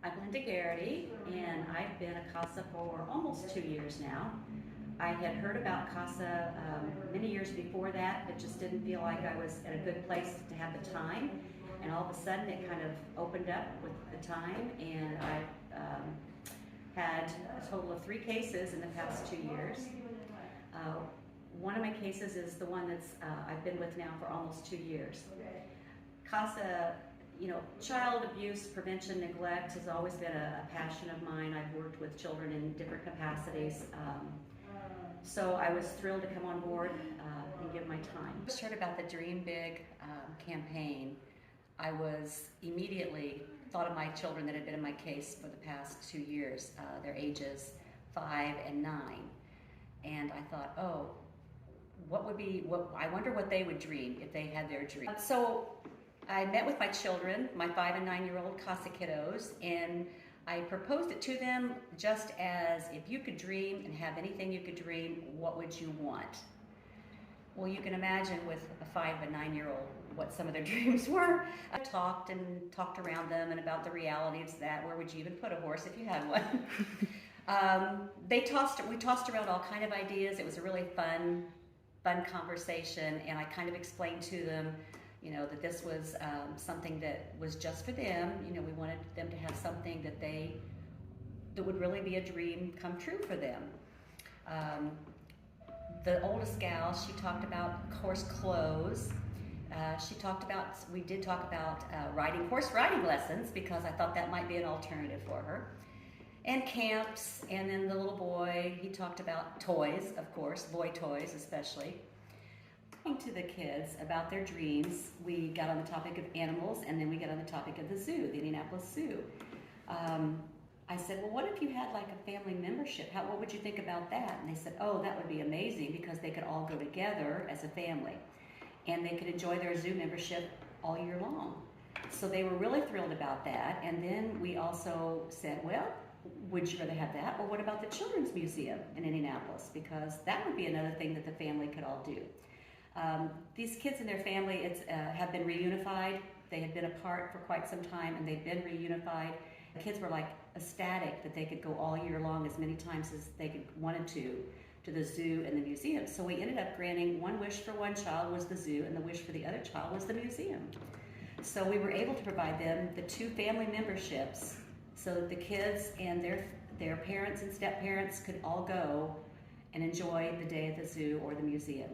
I'm Linda Garrity, and I've been a CASA for almost 2 years now. I had heard about CASA many years before that, but just didn't feel like I was at a good place to have the time. And all of a sudden, it kind of opened up with the time, and I've had a total of 3 cases in the past 2 years. One of my cases is the one that's I've been with now for almost 2 years. CASA, child abuse prevention, neglect has always been a passion of mine. I've worked with children in different capacities. So I was thrilled to come on board and give my time. I first heard about the Dream Big campaign. I was immediately thought of my children that had been in my case for the past 2 years. Their ages 5 and 9. And I thought, oh, I wonder what they would dream if they had their dream. So I met with my children, my 5 and 9-year-old CASA kiddos, and I proposed it to them just as, if you could dream and have anything you could dream, what would you want? Well, you can imagine with a 5 and 9-year-old what some of their dreams were. I talked around them and about the realities of that. Where would you even put a horse if you had one? We tossed around all kind of ideas. It was a really fun conversation, and I kind of explained to them, that this was something that was just for them. We wanted them to have something that would really be a dream come true for them. The oldest gal, she talked about horse clothes. We did talk about horse riding lessons, because I thought that might be an alternative for her. And camps, and then the little boy, he talked about toys, of course, boy toys especially. Talking to the kids about their dreams, we got on the topic of animals, and then we got on the topic of the zoo, the Indianapolis Zoo. I said, well, what if you had like a family membership? What would you think about that? And they said, oh, that would be amazing, because they could all go together as a family, and they could enjoy their zoo membership all year long. So they were really thrilled about that. And then we also said, well, would you rather have that, or what about the Children's Museum in Indianapolis? Because that would be another thing that the family could all do. These kids and their family have been reunified. They had been apart for quite some time, and they've been reunified. The kids were like ecstatic that they could go all year long, as many times as they wanted to the zoo and the museum. So we ended up granting one wish for one child was the zoo, and the wish for the other child was the museum. So we were able to provide them the 2 family memberships, so that the kids and their parents and step-parents could all go and enjoy the day at the zoo or the museum.